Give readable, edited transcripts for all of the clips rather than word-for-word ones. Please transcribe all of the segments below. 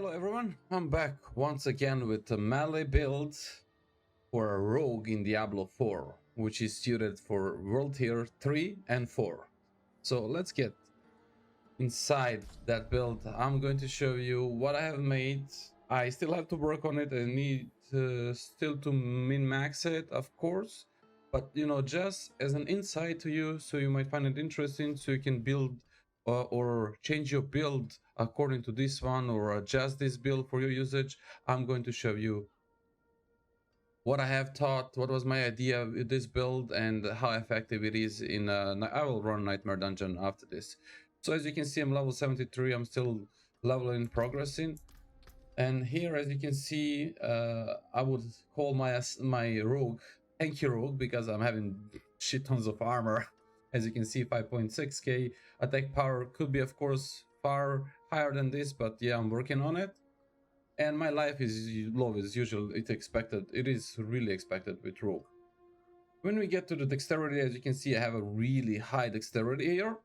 Hello everyone, I'm back once again with a melee build for a rogue in Diablo 4, which is suited for World Tier 3 and 4. So let's get inside that build. I'm going to show you what I have made. I still have to work on it. I need still to min-max it, of course. But, you know, just as an insight to you, so you might find it interesting, so you can build or change your build according to this one, or adjust this build for your usage. I'm going to show you what I have taught, what was my idea with this build, and how effective it is in I will run Nightmare Dungeon after this. So as you can see, I'm level 73. I'm still leveling, progressing. And here, as you can see, I would call my rogue tanky rogue, because I'm having shit tons of armor. As you can see, 5.6k attack power. Could be, of course, far higher than this, but yeah, I'm working on it. And my life is low as usual. It's expected. It is really expected with rogue. When we get to the dexterity, as you can see, I have a really high dexterity here,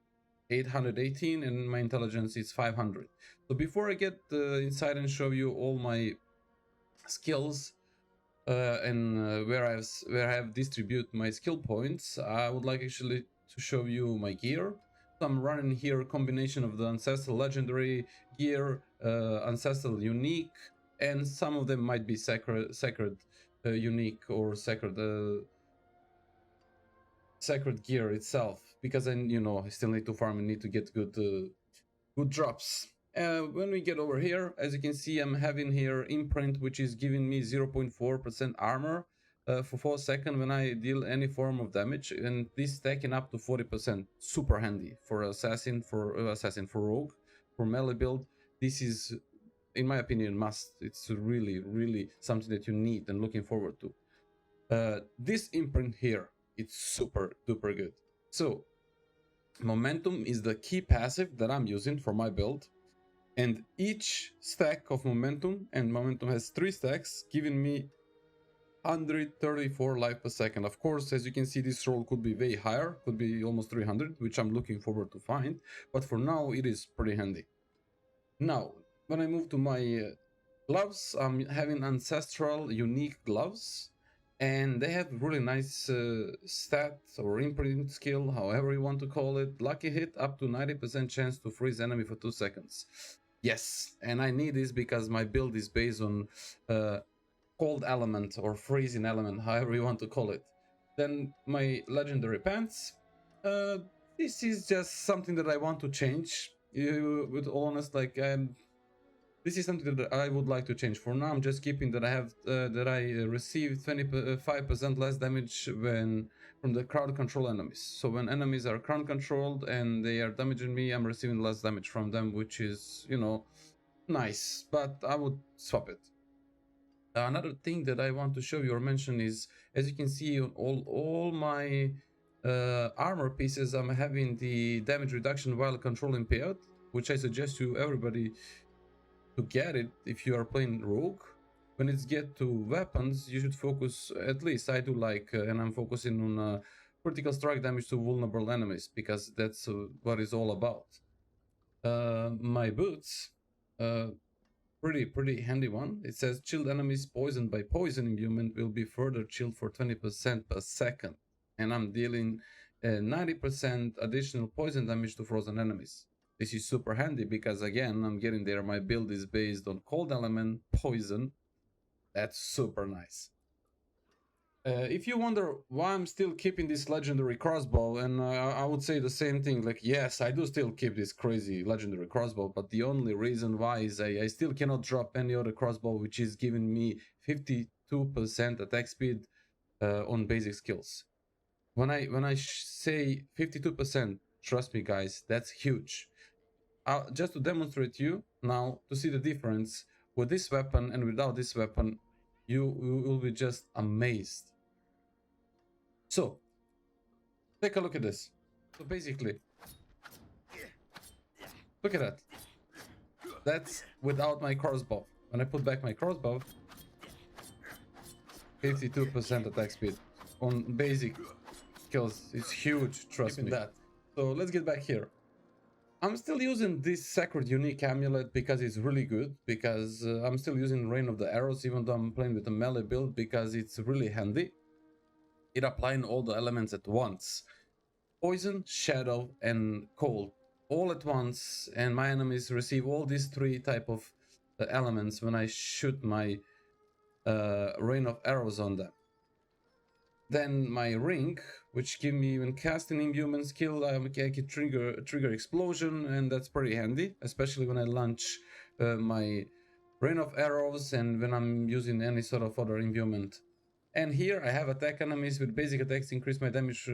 818, and my intelligence is 500. So before I get inside and show you all my skills and where I have distribute my skill points, I would like actually to show you my gear. So I'm running here a combination of the ancestral legendary gear, ancestral unique, and some of them might be sacred unique, or sacred gear itself, because I still need to farm and need to get good drops. When we get over here, as you can see, I'm having here imprint, which is giving me 0.4% armor for 4 seconds when I deal any form of damage, and this stacking up to 40%. Super handy for assassin, for rogue, for melee build. This is, in my opinion, must. It's really something that you need and looking forward to. This imprint here, it's super duper good. So momentum is the key passive that I'm using for my build, and each stack of momentum, and momentum has 3 stacks, giving me 134 life per second. Of course, as you can see, this roll could be way higher, could be almost 300, which I'm looking forward to find, but for now it is pretty handy. Now when I move to my gloves, I'm having ancestral unique gloves, and they have really nice stat or imprint skill, however you want to call it. Lucky hit, up to 90% chance to freeze enemy for 2 seconds. Yes, and I need this because my build is based on cold element or freezing element, however you want to call it. Then my legendary pants. This is just something that I want to change. With honest, like this is something that I would like to change. For now, I'm just keeping that I have that I receive 25% less damage from the crowd control enemies. So when enemies are crowd controlled and they are damaging me, I'm receiving less damage from them, which is, nice. But I would swap it. Another thing that I want to show you or mention is, as you can see on all my armor pieces, I'm having the damage reduction while controlling payout, which I suggest to everybody to get it if you are playing rogue. When it's get to weapons, you should focus, at least I do like, and I'm focusing on critical strike damage to vulnerable enemies, because that's what it's all about. My boots, pretty handy one. It says chilled enemies poisoned by poison imbuement will be further chilled for 20% per second, and I'm dealing 90% additional poison damage to frozen enemies. This is super handy because, again, I'm getting there. My build is based on cold element, poison. That's super nice. If you wonder why I'm still keeping this legendary crossbow, and I would say the same thing, like, yes, I do still keep this crazy legendary crossbow, but the only reason why is I still cannot drop any other crossbow which is giving me 52% attack speed on basic skills. When I say 52%, trust me guys, that's huge. Just to demonstrate you now, to see the difference with this weapon and without this weapon, you will be just amazed. So take a look at this. So basically, look at that. That's without my crossbow. When I put back my crossbow, 52% attack speed on basic skills. It's huge, trust me. That. So let's get back here. I'm still using this Sacred Unique Amulet because it's really good, because I'm still using Rain of the Arrows even though I'm playing with a melee build, because it's really handy. It applying all the elements at once. Poison, Shadow, and Cold all at once, and my enemies receive all these three type of elements when I shoot my Rain of Arrows on them. Then my ring, which give me when casting imbuement skill, I can trigger explosion, and that's pretty handy, especially when I launch my rain of arrows and when I'm using any sort of other imbuement. And here I have attack enemies with basic attacks, increase damage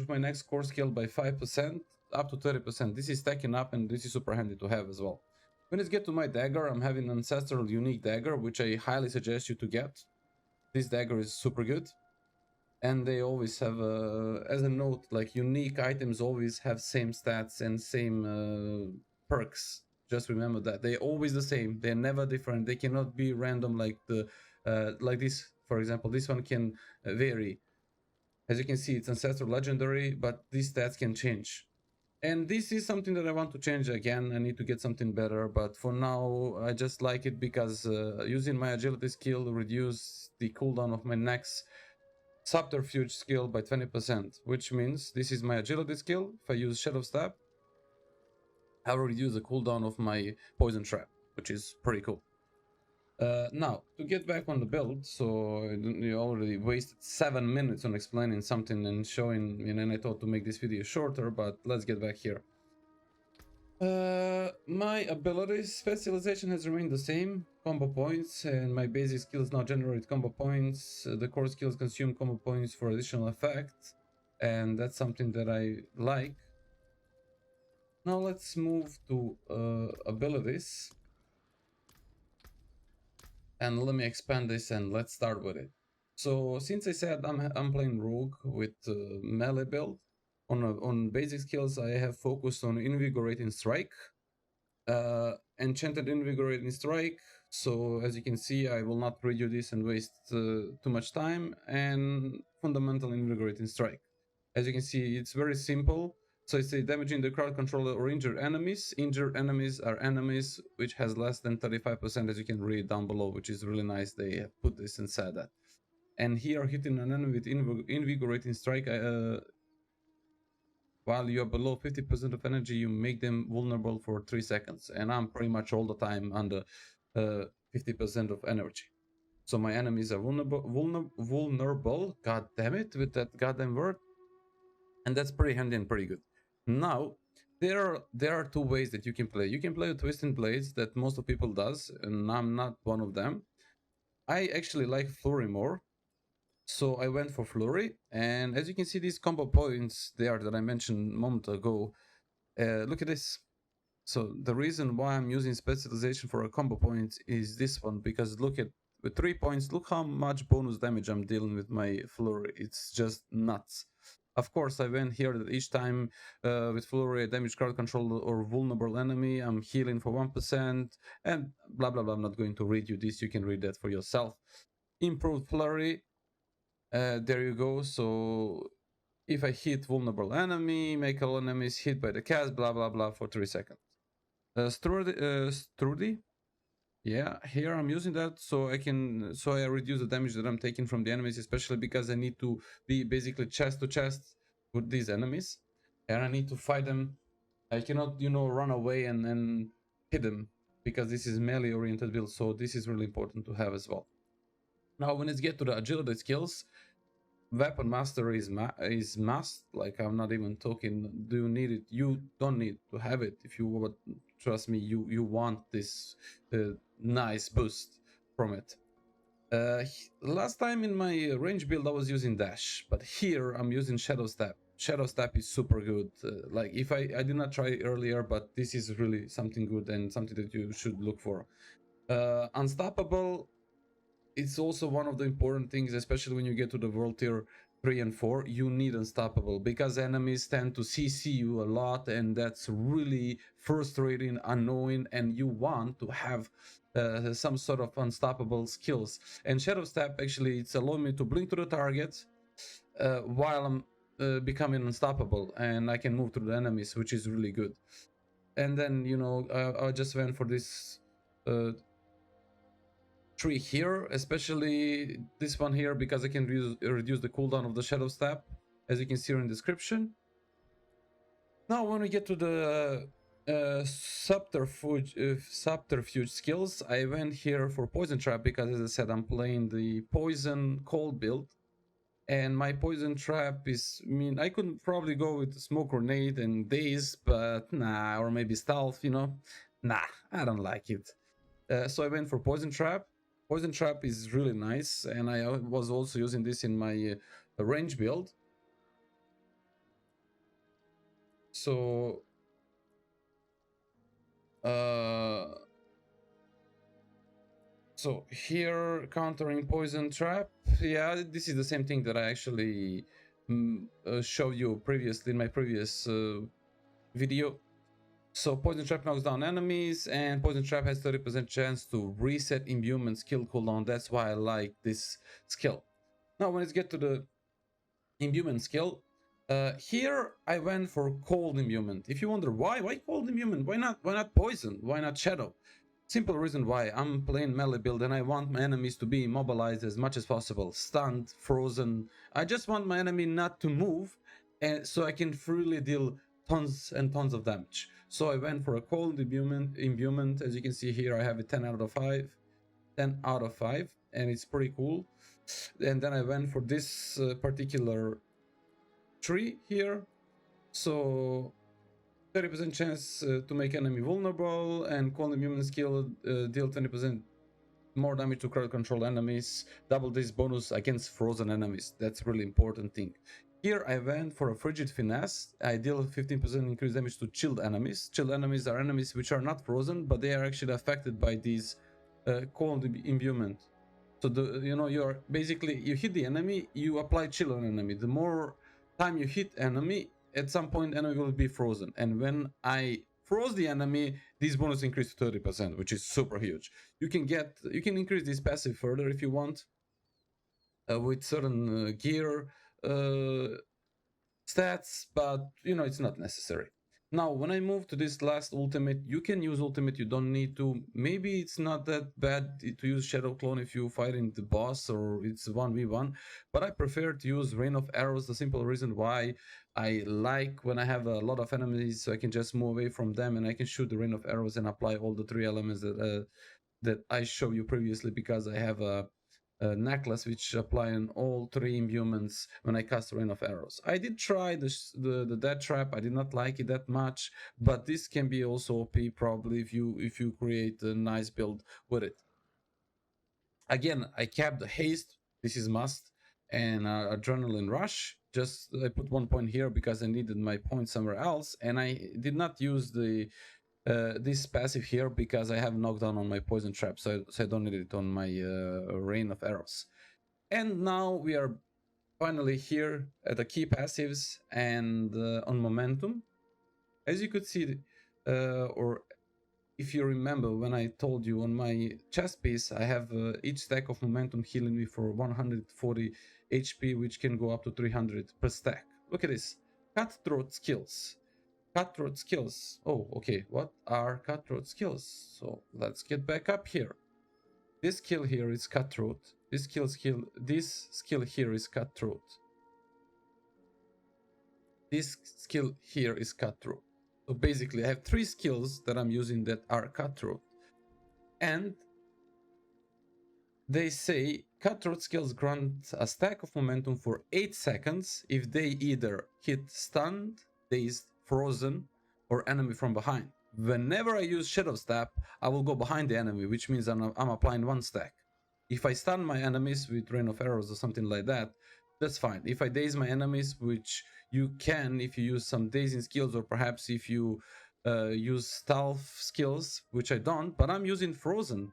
of my next core skill by 5% up to 30%. This is stacking up, and this is super handy to have as well. When it gets to my dagger, I'm having an ancestral unique dagger, which I highly suggest you to get. This dagger is super good. And they always have as a note, like unique items always have same stats and same perks. Just remember that they're always the same, they're never different, they cannot be random like the like this, for example. This one can vary. As you can see, it's ancestral legendary, but these stats can change, and this is something that I want to change again. I need to get something better, but for now I just like it because using my agility skill reduce the cooldown of my next subterfuge skill by 20%, which means this is my agility skill. If I use Shadow Step, I'll reduce the cooldown of my poison trap, which is pretty cool. Now, to get back on the build, so you already wasted 7 minutes on explaining something and showing, and I thought to make this video shorter, but let's get back here. My abilities specialization has remained the same, combo points, and my basic skills now generate combo points. The core skills consume combo points for additional effect, and that's something that I like. Now let's move to abilities, and let me expand this and let's start with it. So since I said I'm playing rogue with melee build, on basic skills I have focused on invigorating strike, enchanted invigorating strike. So as you can see, I will not redo this and waste too much time, and fundamental invigorating strike. As you can see, it's very simple. So it's damaging the crowd controller or injured enemies. Injured enemies are enemies which has less than 35%, as you can read down below, which is really nice. They have put this inside that. And here, hitting an enemy with invigorating strike, while you're below 50% of energy, you make them vulnerable for 3 seconds. And I'm pretty much all the time under 50% of energy. So my enemies are vulnerable, god damn it, with that goddamn word. And that's pretty handy and pretty good. Now, there are two ways that you can play. You can play with Twisting Blades, that most of people does, and I'm not one of them. I actually like Flurry more, so I went for Flurry. And as you can see, these combo points there that I mentioned a moment ago, look at this. So the reason why I'm using specialization for a combo point is this one, because look at, with 3 points, look how much bonus damage I'm dealing with my Flurry. It's just nuts. Of course, I went here that each time with Flurry, damage crowd control or vulnerable enemy, I'm healing for 1%, and blah blah blah. I'm not going to read you this, you can read that for yourself. Improved Flurry, there you go. So if I hit vulnerable enemy, make all enemies hit by the cast, blah blah blah, for 3 seconds. Sturdy, yeah, here I'm using that so I reduce the damage that I'm taking from the enemies, especially because I need to be basically chest to chest with these enemies, and I need to fight them. I cannot, run away and hit them, because this is melee oriented build, so this is really important to have as well. Now, when it gets to the agility skills, weapon mastery is must. Like, I'm not even talking, do you need it? You don't need to have it. If you would trust me, you want this nice boost from it. Last time in my range build I was using dash, but here I'm using shadow step. Shadow step is super good. Like, if I did not try it earlier, but this is really something good and something that you should look for. Unstoppable, it's also one of the important things, especially when you get to the world tier 3 and 4. You need unstoppable, because enemies tend to CC you a lot, and that's really frustrating, annoying, and you want to have some sort of unstoppable skills. And shadow step, actually, it's allowing me to blink to the target while I'm becoming unstoppable, and I can move through the enemies, which is really good. And then, you know, I just went for this tree here, especially this one here, because I can reduce the cooldown of the shadow step, as you can see in the description. Now when we get to the subterfuge skills, I went here for poison trap because, as I said, I'm playing the poison cold build, and my poison trap is, I mean, I could probably go with smoke grenade and daze, but nah, or maybe stealth, you know, nah, I don't like it. So I went for poison trap. Poison trap is really nice, and I was also using this in my range build. So so here, countering poison trap, yeah, this is the same thing that I actually showed you previously in my previous video. So poison trap knocks down enemies, and poison trap has 30% chance to reset imbuement skill cooldown. That's why I like this skill. Now when it gets to the imbuement skill, here I went for cold imbuement. If you wonder why cold imbuement, why not poison, why not shadow? Simple reason why: I'm playing melee build and I want my enemies to be immobilized as much as possible, stunned, frozen. I just want my enemy not to move, and so I can freely deal tons and tons of damage. So I went for a cold imbuement. As you can see here, I have a 10 out of 5, 10 out of 5, and it's pretty cool. And then I went for this particular tree here. So 30% chance to make enemy vulnerable, and cold immune skill deal 20% more damage to crowd control enemies. Double this bonus against frozen enemies. That's really important thing. Here I went for a frigid finesse. I deal 15% increased damage to chilled enemies. Chilled enemies are enemies which are not frozen, but they are actually affected by these cold imbuement. So you're basically, you hit the enemy, you apply chill on enemy. The more time you hit enemy, at some point enemy will be frozen, and when I froze the enemy, this bonus increased to 30%, which is super huge. You can increase this passive further if you want with certain gear stats, but you know, it's not necessary. Now when I move to this last ultimate, you can use ultimate, you don't need to. Maybe it's not that bad to use Shadow Clone if you fighting the boss or it's 1v1, but I prefer to use Rain of Arrows. The simple reason why: I like when I have a lot of enemies, so I can just move away from them and I can shoot the Rain of Arrows and apply all the 3 elements that I showed you previously, because I have a necklace which apply in all 3 imbuments when I cast Rain of Arrows. I did try the Death Trap. I did not like it that much, but this can be also OP probably if you create a nice build with it. Again, I kept the haste. This is must, and adrenaline rush. Just I put 1 point here because I needed my point somewhere else, and I did not use the this passive here because I have knockdown on my poison trap, so I don't need it on my Rain of Arrows. And now we are finally here at the key passives and on momentum. As you could see, or if you remember when I told you, on my chest piece I have each stack of momentum healing me for 140 HP, which can go up to 300 per stack. Look at this. Cutthroat skills. Cutthroat skills. Oh, okay. What are cutthroat skills? So let's get back up here. This skill here is cutthroat. This skill here is cutthroat. This skill here is cutthroat. So basically I have 3 skills that I'm using that are cutthroat. And they say cutthroat skills grant a stack of momentum for 8 seconds if they either hit stunned, dazed, frozen, or enemy from behind. Whenever I use Shadow Step, I will go behind the enemy, which means I'm applying 1 stack. If I stun my enemies with Rain of Arrows or something like that, that's fine. If I daze my enemies, which you can if you use some dazing skills, or perhaps if you use stealth skills, which I don't, but I'm using frozen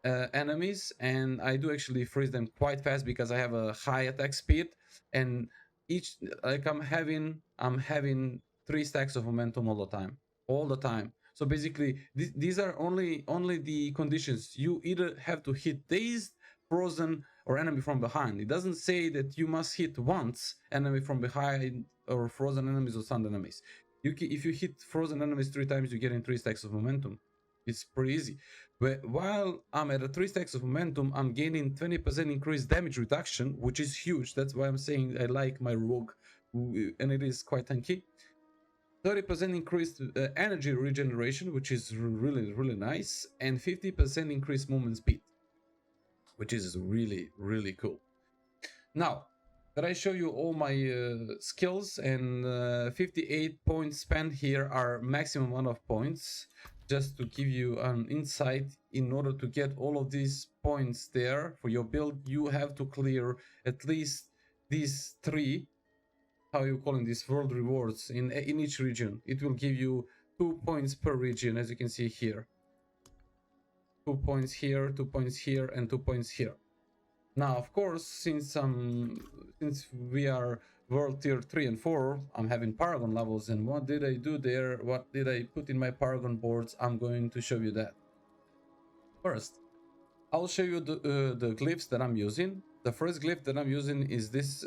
enemies, and I do actually freeze them quite fast because I have a high attack speed, and each, like, I'm having 3 stacks of momentum all the time. So basically these are only the conditions. You either have to hit dazed, frozen, or enemy from behind. It doesn't say that you must hit once enemy from behind or frozen enemies or stunned enemies. If you hit frozen enemies 3 times, you get in 3 stacks of momentum. It's pretty easy. But while I'm at a 3 stacks of momentum, I'm gaining 20% increased damage reduction, which is huge. That's why I'm saying I like my rogue, and it is quite tanky. 30% increased energy regeneration, which is really, really nice, and 50% increased movement speed, which is really, really cool. Now that I show you all my skills, and 58 points spent here are maximum amount of points. Just to give you an insight, in order to get all of these points there for your build, you have to clear at least these 3, how you calling these, world rewards in each region. It will give you 2 points per region, as you can see here. 2 points here, 2 points here, and 2 points here. Now, of course, since we are world tier 3 and 4, I'm having Paragon levels, and what did I do there? What did I put in my Paragon boards? I'm going to show you that. First, I'll show you the glyphs that I'm using. The first glyph that I'm using is this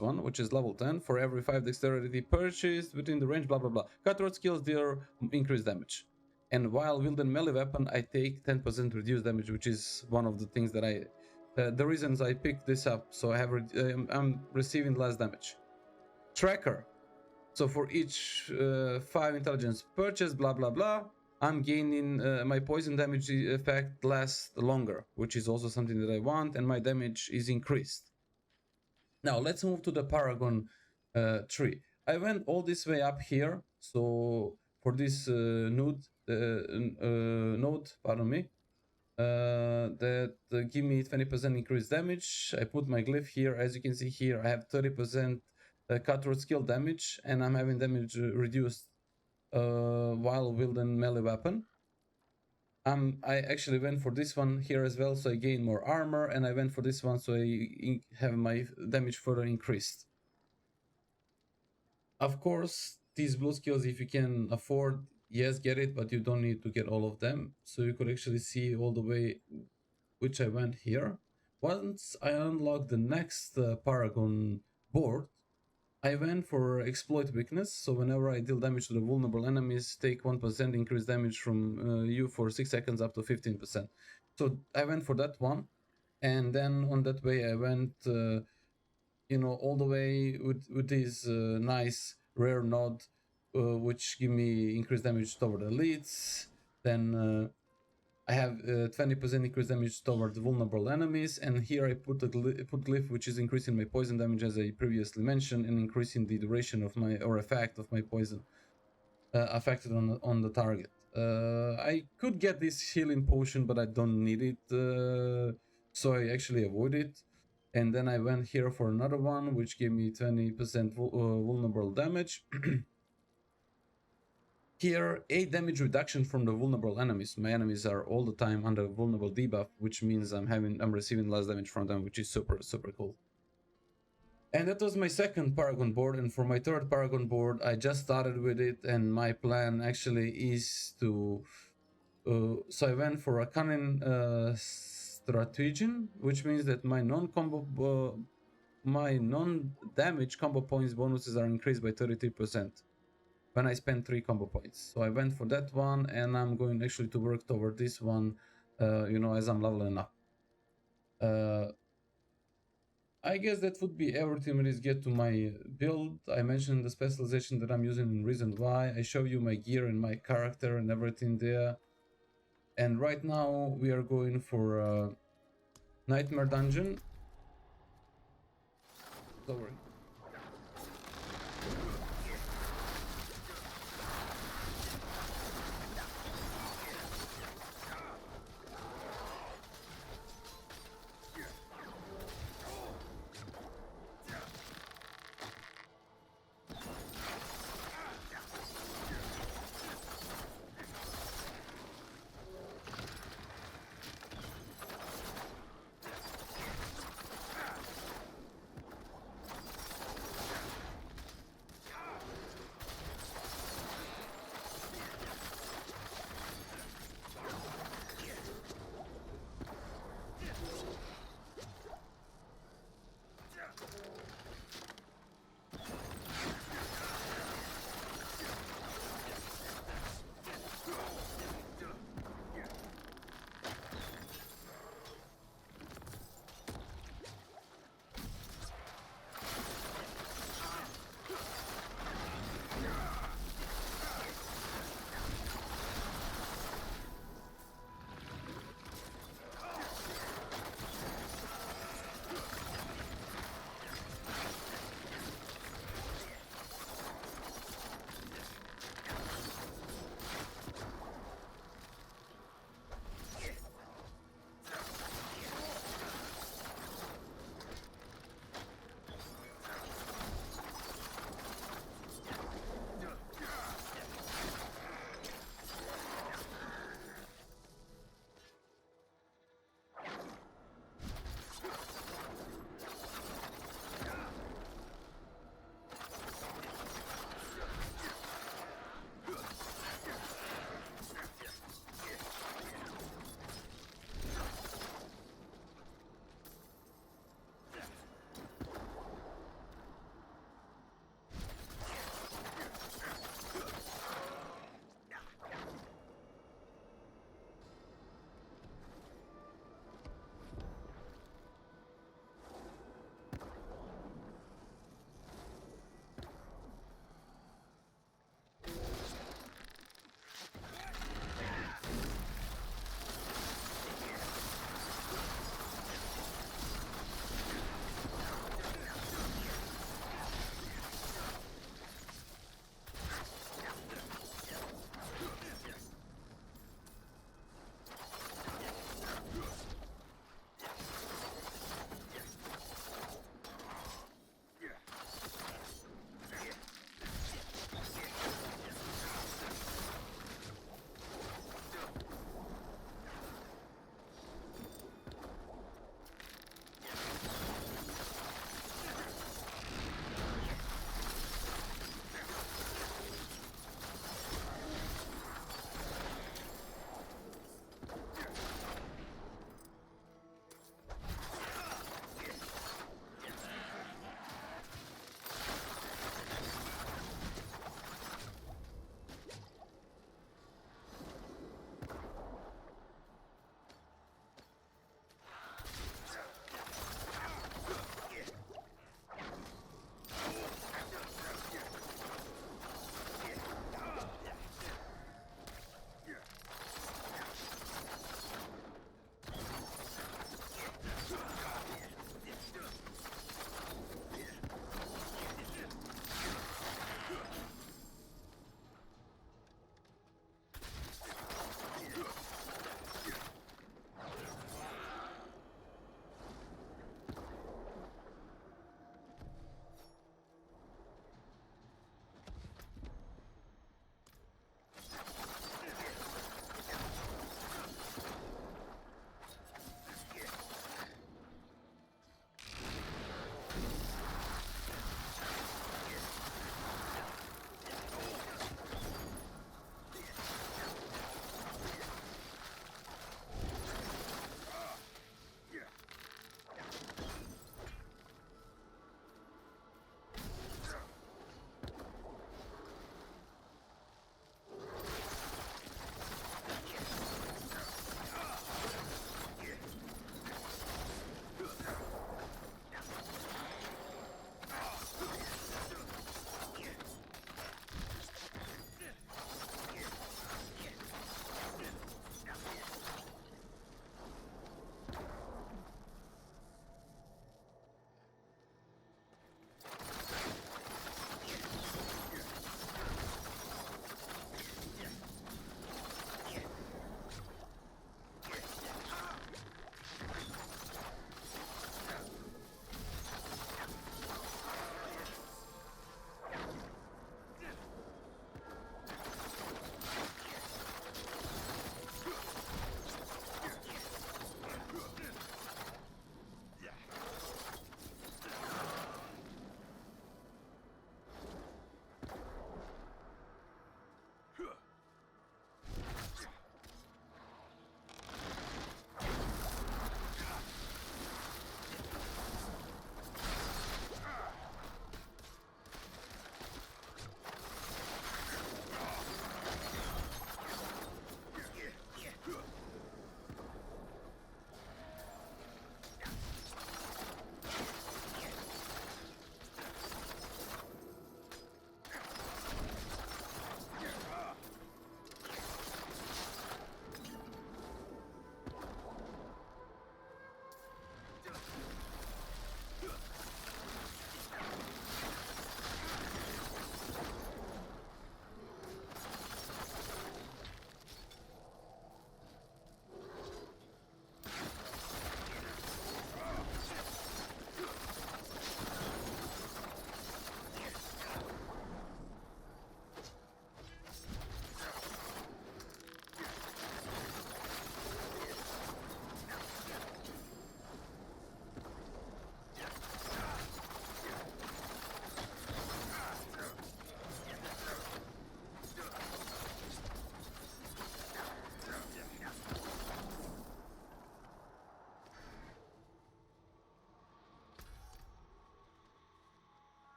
one, which is level 10. For every 5 dexterity purchased within the range, blah blah blah. Cutthroat skills deal increased damage. And while wielding melee weapon, I take 10% reduced damage, which is one of the things that the reasons I picked this up. So I'm receiving less damage. Tracker. So for each 5 intelligence purchase, blah blah blah, I'm gaining my poison damage effect lasts longer, which is also something that I want, and my damage is increased. Now let's move to the Paragon tree. I went all this way up here. So for this node, pardon me, that give me 20% increased damage. I put my glyph here. As you can see here, I have 30% cutthroat skill damage, and I'm having damage reduced while wielding melee weapon. I actually went for this one here as well, so I gain more armor, and I went for this one so I have my damage further increased. Of course, these blue skills, if you can afford, yes, get it, but you don't need to get all of them. So you could actually see all the way which I went here. Once I unlock the next Paragon board, I went for exploit weakness. So whenever I deal damage to the vulnerable enemies, take 1% increased damage from you for 6 seconds up to 15%. So I went for that one, and then on that way I went all the way with this nice rare node, which give me increased damage toward elites. Then I have 20% increased damage toward vulnerable enemies, and here I put glyph, which is increasing my poison damage, as I previously mentioned, and increasing the duration of my, or effect of my poison affected on the target. I could get this healing potion, but I don't need it, so I actually avoid it. And then I went here for another one, which gave me 20% vulnerable damage. Here, 8 damage reduction from the vulnerable enemies. My enemies are all the time under vulnerable debuff, which means I'm receiving less damage from them, which is super, super cool. And that was my second Paragon board, and for my third Paragon board, I just started with it, and my plan actually is to... so I went for a cunning stratagem, which means that my non-damage combo points bonuses are increased by 33%. When I spend 3 combo points. So I went for that one, and I'm going actually to work toward this one, as I'm leveling up. I guess that would be everything. Let's get to my build. I mentioned the specialization that I'm using and reason why. I show you my gear and my character and everything there. And right now we are going for a Nightmare Dungeon. Sorry.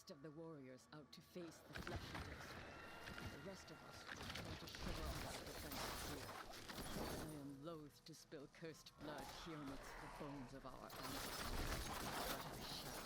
last of the warriors out to face the flesh eaters. The rest of us will try to shiver off our defenses here. I am loath to spill cursed blood here amidst the bones of our ancestors, but I shall.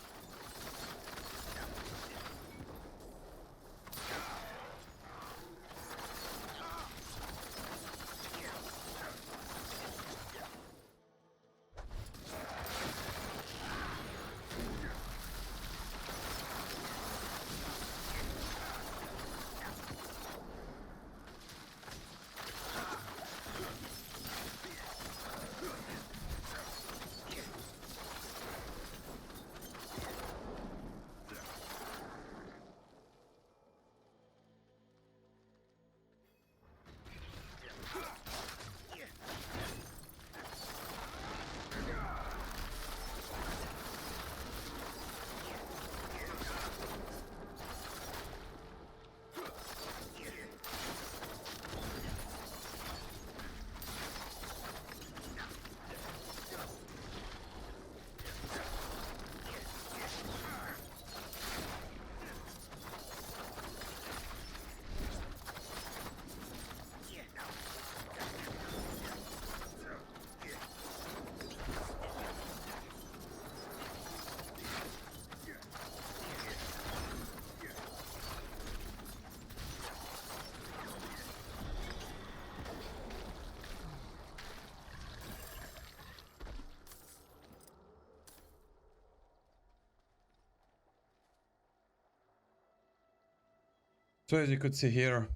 So as you could see here,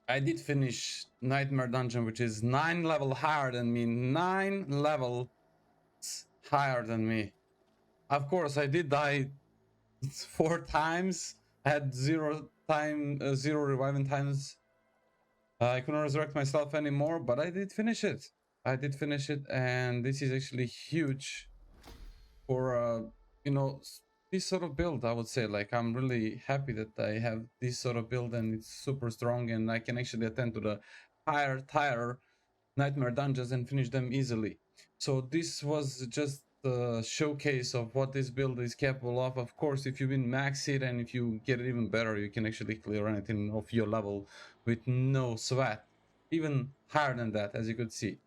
I did finish Nightmare Dungeon, which is 9 level higher than me. 9 levels higher than me. Of course, I did die 4 times. I had zero reviving times. I couldn't resurrect myself anymore, but I did finish it. I did finish it, and this is actually huge for you know, this sort of build. I would say, like, I'm really happy that I have this sort of build and it's super strong, and I can actually attend to the higher tier nightmare dungeons and finish them easily. So this was just the showcase of what this build is capable of. Of course, if you win max it and if you get it even better, you can actually clear anything of your level with no sweat, even higher than that, as you could see.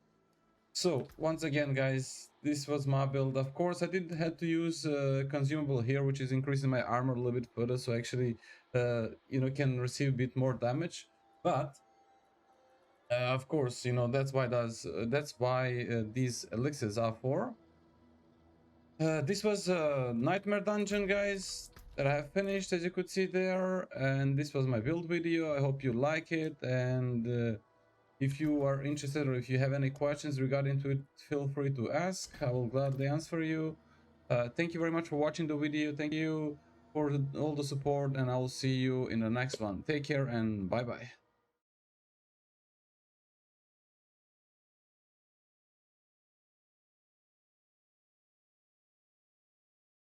So once again, guys, this was my build. Of course, I did have to use consumable here, which is increasing my armor a little bit further, so actually you know, can receive a bit more damage. But of course, you know, that's why these elixirs are for. This was a nightmare dungeon, guys, that I have finished, as you could see there, and this was my build video. I hope you like it, and if you are interested or if you have any questions regarding to it, feel free to ask. I will gladly answer you. Thank you very much for watching the video. Thank you for all the support, and I will see you in the next one. Take care and bye bye.